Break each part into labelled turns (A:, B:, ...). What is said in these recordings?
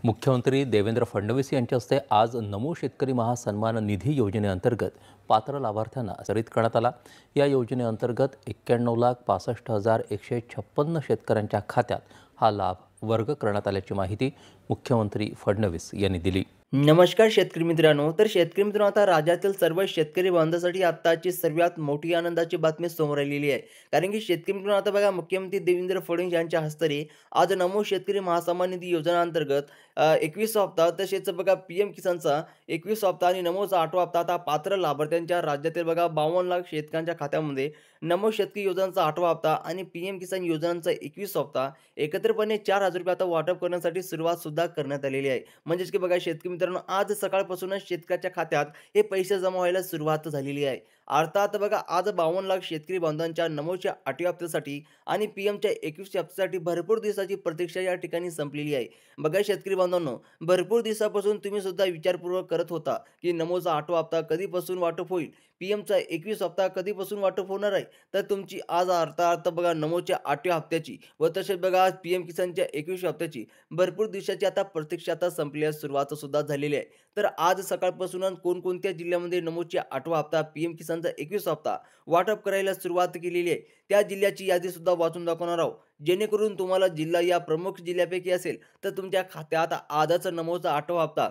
A: मुख्यमंत्री देवेंद्र फडणवीस यांच्या हस्ते आज नमो शेतकरी महासन्मान निधी योजनेअंतर्गत पात्र लाभार्थ्यांना वितरित करण्यात आला। या योजनेअंतर्गत 91,65,156 शेतकऱ्यांच्या खात्यात हा लाभ वर्ग करण्यात आल्याची माहिती मुख्यमंत्री फडणवीस यांनी दिली।
B: नमस्कार शेतकरी मित्रांनो, शेतकरी मित्रांनो, आता राज्यातील सर्व शेतकरी बांधवांसाठी आताची सर्वात मोठी आनंदाची बातमी समोर आलेली आहे। कारण की शेतकरी मित्रांनो, आता बघा, मुख्यमंत्री देवेंद्र फडणवीस यांच्या हस्ते आज नमो शेतकरी महासन्मान निधी योजना अंतर्गत 21 हप्ता, तसेच बघा पीएम किसानचा 21 हप्ता आणि नमोचा 8वा हप्ता आता पात्र लाभार्थ्यांच्या राज्यातील बघा 52 लाख शेतकऱ्यांच्या खात्यामध्ये नमो शेतकरी योजनांचा 8वा हप्ता आणि पीएम किसान योजनांचा 21 हप्ता एकत्रितपणे 4,000 रुपये आता वाटप करण्यासाठी सुरुवात सुद्धा करण्यात आलेली आहे। म्हणजेच की बघा शेतकरी मित्रांनो, आज सकाळपासूनच शेतकऱ्याच्या खात्यात हे पैसे जमा व्हायला सुरुवात झालेली आहे। अर्थात बघा, आज 52 लाख शेतकरी बांधवांच्या नमोच्या 8व्या हप्त्यासाठी आणि पीएमच्या 21 हप्त्यासाठी भरपूर दिवसाची प्रतीक्षा या ठिकाणी संपलेली आहे। बघा शेतकरी बांधवांनो, भरपूर दिवसापासून तुम्ही सुद्धा विचारपूर्वक करत होता की नमोचा 8वा हप्ता कधीपासून वाटप होईल, पीएमचा 21 हप्ता कधीपासून वाटप होणार आहे। तर तुमची आज अर्थात बघा नमोच्या 8व्या हप्त्याची व तसेच बघा पीएम किसानच्या 21 हप्त्याची भरपूर दिवसाची आता प्रतीक्षा आता संपल्यास सुरुवात सुद्धा झालेली आहे। तर आज सकाळपासूनच कोणकोणत्या जिल्ह्यामध्ये नमोच्या 8वा हप्ता, पीएम किसानचा 21 हप्ता वाटप करायला सुरुवात केलेली आहे, त्या जिल्ह्याची यादी सुद्धा वाचून दाखवणार आहोत, जेणेकरून तुम्हाला जिल्हा या प्रमुख जिल्ह्यापैकी असेल तर तुमच्या खात्यात आजच नमोचा 8वा हप्ता,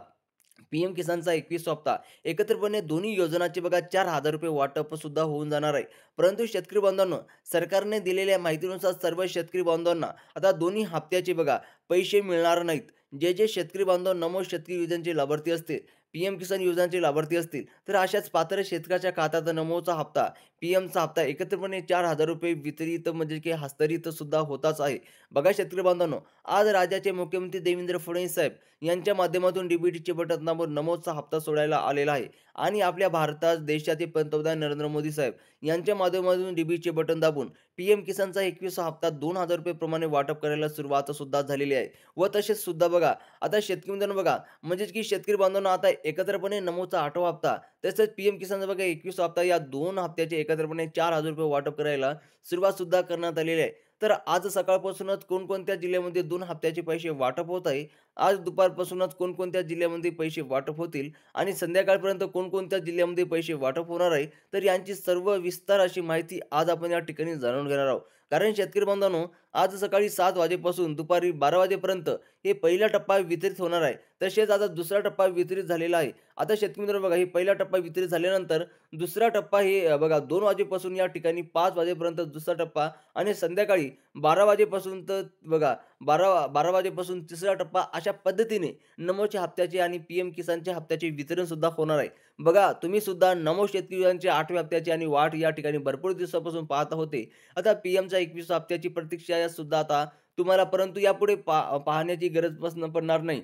B: पीएम किसानचा 21 हप्ता एकत्रितपणे दोन्ही योजनांचे बघा 4,000 रुपये वाटप सुद्धा होऊन जाणार आहे। परंतु शेतकरी बांधवांनो, सरकारने दिलेल्या माहितीनुसार सर्व शेतकरी बांधवांना आता दोन्ही हप्त्याचे बघा पैसे मिळणार नाहीत। जे शेतकरी बांधव नमो शेतकरी योजनेचे लाभार्थी असतील, पीएम किसान योजनेचे लाभार्थी असतील, तर अशाच पात्र शेतकऱ्याच्या खात्यात नमोचा हप्ता, पीएमचा हप्ता एकत्रितपणे 4,000 रुपये वितरित म्हणजे की हस्तांतरित सुद्धा होताच आहे। बघा शेतकरी बांधवांनो, आज राज्याचे मुख्यमंत्री देवेंद्र फडणवीस साहेब यांच्या माध्यमातून डीबीटीचे बटन दाबून नमोचा हप्ता सोडायला आलेला आहे आणि आपल्या भारतात देशाचे पंतप्रधान नरेंद्र मोदी साहेब यांच्या माध्यमातून डीबीचे बटन दाबून पीएम किसानचा 21 हप्ता 2,000 रुपये प्रमाणे वाटप करायला सुरुवात सुद्धा झालेली आहे। व तसेच सुद्धा बघा, आता शेतकरी मित्रांनो बघा, म्हणजेच की शेतकरी बांधवांना आता एकत्रितपणे नमोचा 8वा हप्ता तसेच पीएम किसानचा बघा 21 हप्ता या दोन हप्त्याचे एकत्रितपणे 4,000 रुपये वाटप करायला सुरुवात सुद्धा करण्यात आलेली आहे। तर आज सकाळपासूनच कोणकोणत्या जिल्ह्यामध्ये 2 हप्त्याचे पैसे वाटप होत आहे, आज दुपारपासूनच कोणकोणत्या जिल्ह्यामध्ये पैसे वाटप होतील आणि संध्याकाळपर्यंत कोणकोणत्या जिल्ह्यामध्ये पैसे वाटप होणार आहे, तर यांची सर्व विस्तार अशी माहिती आज आपण या ठिकाणी जाणून घेणार आहोत। कारण शेतकरी बांधवांनो, आज सकाळी 7 वाजेपासून दुपारी 12 वाजेपर्यंत हे पहिला टप्पा वितरित होणार आहे। तसेच आता दुसरा टप्पा वितरित झालेला आहे। आता शेतकरी मित्रांनो बघा, हे पहिला टप्पा वितरित झाल्यानंतर दुसरा टप्पा हे बघा 2 वाजेपासून या ठिकाणी 5 वाजेपर्यंत दुसरा टप्पा आणि संध्याकाळी 12 वाजेपासून तर बघा 12 वाजेपासून तिसरा टप्पा, अशा पद्धतीने नमोच्या हप्त्याचे आणि पीएम किसानच्या हप्त्याचे वितरण सुद्धा होणार आहे। बघा, तुम्ही सुद्धा नमो शेतकरी योजनेच्या 8व्या हप्त्याची आणि वाट या ठिकाणी भरपूर दिवसापासून पाहत होते। आता पीएमच्या 21 हप्त्याची प्रतीक्षा सुद्धा आता तुम्हाला, परंतु यापुढे पाहण्याची गरज पडणार नाही।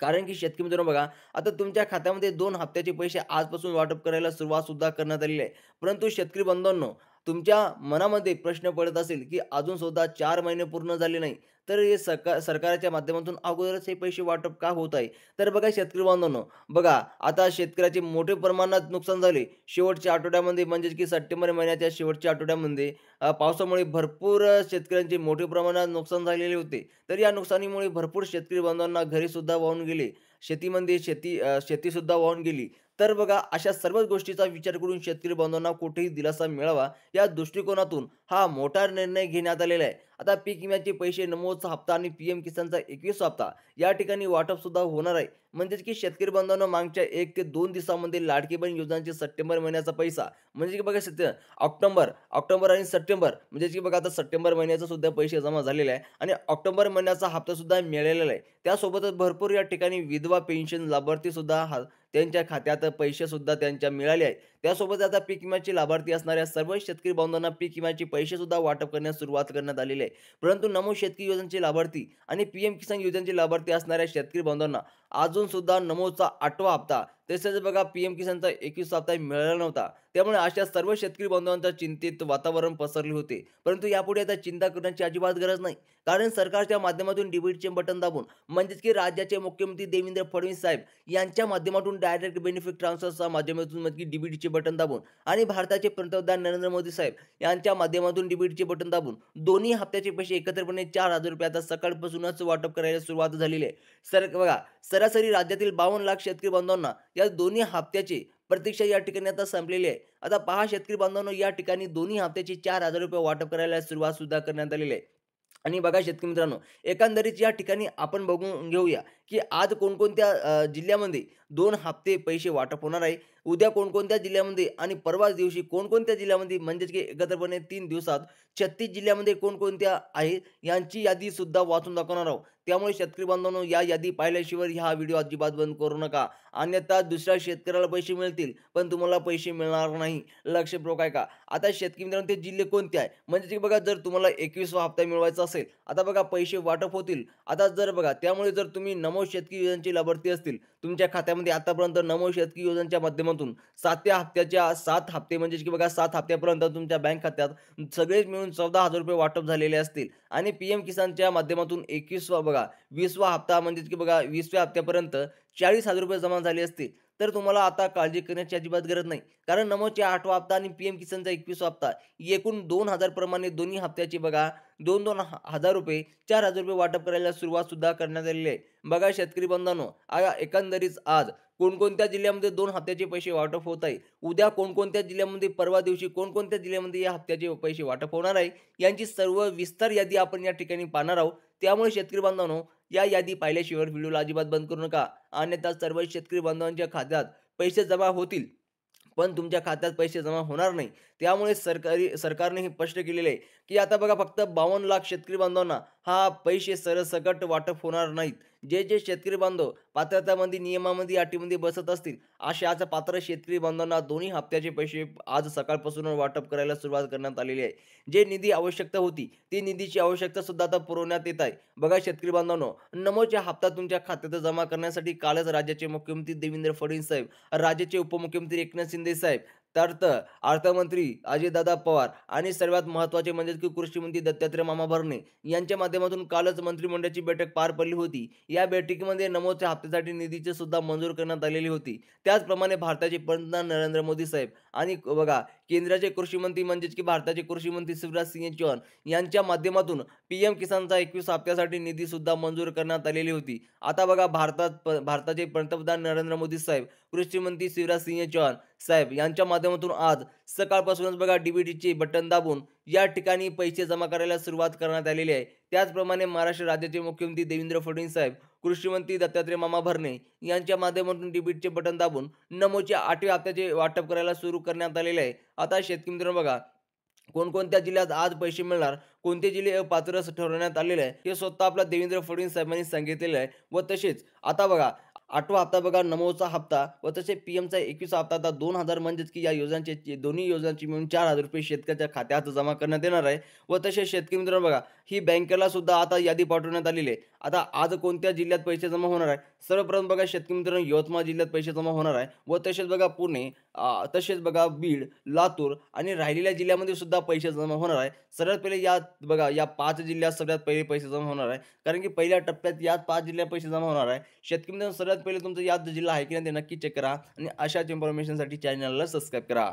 B: कारण की शेतकरी मित्रांनो बघा, आता तुमच्या खात्यामध्ये 2 हप्त्याचे पैसे आजपासून वाटप करायला सुरुवात सुद्धा करण्यात आलेली आहे। परंतु शेतकरी बांधवांनो, तुमच्या मनामध्ये प्रश्न पडत असेल की अजून सुद्धा 4 महिने पूर्ण झाले नाही, तर हे सरकारच्या माध्यमातून अगोदरच हे पैसे वाटप का होत आहे? तर बघा शेतकरी बांधवांनो, बघा आता शेतकऱ्याचे मोठे प्रमाणात नुकसान झाले शेवटच्या आठवड्यामध्ये, म्हणजेच की सप्टेंबर महिन्याच्या शेवटच्या आठवड्यामध्ये पावसामुळे भरपूर शेतकऱ्यांचे मोठ्या प्रमाणात नुकसान झालेले होते। तर या नुकसानीमुळे भरपूर शेतकरी बांधवांना घरे सुद्धा वाहून गेले, शेतीमध्ये शेती सुद्धा वाहून गेली। तर बघा, अशा सर्वच गोष्टीचा विचार करून शेतकरी बांधवांना कुठेही दिलासा मिळावा या दृष्टिकोनातून हा मोठा निर्णय घेण्यात आलेला आहे। आता पीक विम्याचे पैसे, नमोचा हप्ता आणि पीएम किसानचा 21 हप्ता या ठिकाणी वाटप सुद्धा होणार आहे। म्हणजेच की शेतकरी बांधवांना मागच्या 1 ते 2 दिवसामध्ये लाडकी बहीण योजनेचे सप्टेंबर महिन्याचा पैसा, म्हणजे की बघा ऑक्टोबर आणि सप्टेंबर, म्हणजेच की बघा आता सप्टेंबर महिन्याचा सुद्धा पैसे जमा झालेले आहे आणि ऑक्टोबर महिन्याचा हप्ता सुद्धा मिळालेला आहे। त्यासोबतच भरपूर या ठिकाणी विधवा पेन्शन लाभार्थी सुद्धा त्यांच्या खात्यात पैसे सुद्धा त्यांच्या मिळाले आहेत। त्यासोबत आता पीक विम्याचे लाभार्थी असणाऱ्या सर्व शेतकरी बांधवांना पीक विम्याचे पैसे सुद्धा वाटप करण्यास सुरुवात करण्यात आलेली आहे। परंतु नमो शेतकरी योजनेचे लाभार्थी आणि पीएम किसान योजनेचे लाभार्थी असणाऱ्या शेतकरी बांधवांना अजून सुद्धा नमोचा 8वा हप्ता तसेच बघा पीएम किसानचा 21 हप्ता मिळाला नव्हता। त्यामुळे अशा सर्व शेतकरी बांधवांच्या चिंतेत वातावरण पसरले होते. परंतु यापुढे आता चिंता करण्याची अजिबात गरज नाही. कारण सरकारच्या माध्यमातून डीबीटीचे बटन दाबून म्हणजेच की राज्याचे मुख्यमंत्री देवेंद्र फडणवीस साहेब यांच्या माध्यमातून डायरेक्ट बेनिफिट ट्रान्सफरच्या माध्यमातून म्हणजे की डीबीटीचे बटन दाबून आणि भारताचे पंतप्रधान नरेंद्र मोदी साहेब यांच्या माध्यमातून डीबीटीचे बटन दाबून दोन्ही हप्त्याचे पैसे एकत्रितपणे 4,000 रुपये आता सकाळपासूनच वाटप करायला सुरुवात झालेली आहे. बघा सरासरी राज्यातील 52 लाख शेतकरी बांधवांना या दोन्ही हप्त्याची प्रतीक्षा या ठिकाणी आता संपलेली आहे. आता पहा शेतकरी बांधवांनो, या ठिकाणी दोन्ही हप्त्याचे 4,000 रुपये वाटप करायला सुरुवात सुद्धा करण्यात आलेली आहे. आणि बघा शेतकरी मित्रांनो, एकंदरीत या ठिकाणी आपण बघून घेऊया, की आज कोणकोणत्या जिल्ह्यामध्ये 2 हप्ते पैसे वाटप होणार आहे. उद्या कोणकोणत्या जिल्ह्यामध्ये आणि परवाच दिवशी कोणकोणत्या जिल्ह्यामध्ये म्हणजेच की एकत्रितपणे 3 दिवसात 36 जिल्ह्यामध्ये कोणकोणत्या आहेत यांची यादी सुद्धा वाचून दाखवणार आहोत. त्यामुळे शेतकरी बांधवांनो, या यादी पाहिल्याशिवाय हा व्हिडिओ अजिबात बंद करू नका. अन्यथा दुसऱ्या शेतकऱ्याला पैसे मिळतील, पण तुम्हाला पैसे मिळणार नाही. लक्षपूर्वक ऐका. आता शेतकरी मित्रांनो, ते जिल्हे कोणते आहे? म्हणजे की बघा, जर तुम्हाला 21वा हप्ता मिळवायचा असेल, आता बघा पैसे वाटप होतील. आता जर बघा, त्यामुळे जर तुम्ही नमो शेतकरी योजनेचे लाभार्थी असतील, तुमच्या खात्यामध्ये आतापर्यंत नमो शेतकरी योजनेच्या माध्यमातून 7व्या हप्त्याच्या 7 हप्ते म्हणजे की बघा 7 हप्त्यापर्यंत तुमच्या बँक खात्यात सगळेच मिळून 14,000 रुपये वाटप झालेले असतील आणि पीएम किसानच्या माध्यमातून 21वा बघा 20वा हप्ता म्हणजे की बघा 20व्या हप्त्यापर्यंत 40,000 रुपये जमा झाले असतील, तर तुम्हाला आता काळजी करण्याची अजिबात गरज नाही. कारण नमोच्या 8वा हप्ता आणि पीएम किसानचा 21वा हप्ता एकूण 2,000 प्रमाणे दोन्ही हप्त्याची बघा 2-2 हजार रुपये 4,000 रुपये वाटप करायला सुरुवात सुद्धा करण्यात आलेली आहे. बघा शेतकरी बांधवांनो, एकंदरीत आज कोणकोणत्या जिल्ह्यामध्ये 2 हप्त्याचे पैसे वाटप होत आहे, उद्या कोणकोणत्या जिल्ह्यामध्ये, परवा दिवशी कोणकोणत्या जिल्ह्यामध्ये या हप्त्याचे पैसे वाटप होणार आहे, यांची सर्व विस्तार यादी आपण या ठिकाणी पाहणार आहोत. त्यामुळे शेतकरी बांधवांनो, या यादी पाहिल्याशिवाय व्हिडिओला अजिबात बंद करू नका. अन्यथा सर्व शेतकरी बांधवांच्या खात्यात पैसे जमा होतील, पण तुमच्या खात्यात पैसे जमा होणार नाही. त्यामुळे सरकारने हे स्पष्ट केलेले आहे, की आता बघा फक्त 52 लाख शेतकरी बांधवांना हा पैसे सरसकट वाटप होणार नाहीत. जे शेतकरी बांधव पात्रतामध्ये, नियमामध्ये, अटीमध्ये बसत असतील, अशाच पात्र शेतकरी बांधवांना दोन्ही हप्त्याचे पैसे आज सकाळपासून वाटप करायला सुरुवात करण्यात आलेली आहे. जे निधी आवश्यकता होती, ती निधीची आवश्यकता सुद्धा आता पुरवण्यात येत आहे. बघा शेतकरी बांधवांनो, नमोच्या हप्ता तुमच्या खात्यात जमा करण्यासाठी कालच राज्याचे मुख्यमंत्री देवेंद्र फडणवीस साहेब, राज्याचे उपमुख्यमंत्री एकनाथ शिंदे साहेब, तर अर्थमंत्री अजितदादा पवार आणि सर्वात महत्त्वाचे म्हणजे की कृषी मंत्री दत्तात्रय मामा भरणे यांच्या माध्यमातून कालच मंत्रिमंडळाची बैठक पार पडली होती. या बैठकीमध्ये नमोच्या हप्त्यासाठी निधीची सुद्धा मंजूर करण्यात आलेली होती. त्याचप्रमाणे भारताचे पंतप्रधान नरेंद्र मोदी साहेब आणि बघा केंद्राचे कृषी मंत्री म्हणजेच की भारताचे कृषी मंत्री शिवराज सिंह चौहान यांच्या माध्यमातून पीएम किसानचा 21 हप्त्यासाठी निधी सुद्धा मंजूर करण्यात आलेली होती. आता बघा भारताचे पंतप्रधान नरेंद्र मोदी साहेब, कृषी मंत्री शिवराज सिंह चौहान साहेब यांच्या माध्यमातून आज सकाळपासूनच बघा डीबीटीचे बटन दाबून या ठिकाणी पैसे जमा करायला सुरुवात करण्यात आलेली आहे. त्याचप्रमाणे महाराष्ट्र राज्याचे मुख्यमंत्री देवेंद्र फडणवीस साहेब, कृषी मंत्री दत्तात्रय मामा भरणे यांच्या माध्यमातून डीबीटीचे बटन दाबून नमोच्या 8व्या हप्त्याचे वाटप करायला सुरू करण्यात आलेले आहे. आता शेतकरी मित्रांनो, बघा कोणकोणत्या जिल्ह्यात आज पैसे मिळणार, कोणते जिल्हे अपात्र ठरवण्यात आलेले आहे, हे स्वतः आपला देवेंद्र फडणवीस साहेबांनी सांगितलेलं आहे. व तसेच आता बघा 8वा हप्ता बघा नमोचा हप्ता व तसे पीएमचा 21वा हप्ता, आता 2,000 म्हणजेच की या योजनांचे दोन्ही योजनांची मिळून 4,000 रुपये शेतकऱ्याच्या खात्यात जमा करण्यात येणार आहे. व तसे शेतकरी मित्रांनो, बघा ही बँकेला सुद्धा आता यादी पाठवण्यात आलेली आहे. आता आज कोणत्या जिल्ह्यात पैसे जमा होणार आहे, सर्वप्रथम बघा शेतकरी मित्रांनो, यवतमाळ जिल्ह्यात पैसे जमा होणार आहे. व तसेच बघा पुणे, तसेच बघा बीड, लातूर आणि राहिलेल्या जिल्ह्यामध्ये सुद्धा पैसे जमा होणार आहे. सर्वात पहिले या बघा या 5 जिल्ह्यात सगळ्यात पहिले पैसे जमा होणार आहे, कारण की पहिल्या टप्प्यात यात 5 जिल्ह्यात पैसे जमा होणार आहे. शेतकरी मित्रांनो, सर्वात पहिले तुमचा यात जिल्हा आहे की नाही ते नक्की चेक करा आणि अशाच इन्फॉर्मेशनसाठी चॅनलला सबस्क्राईब करा.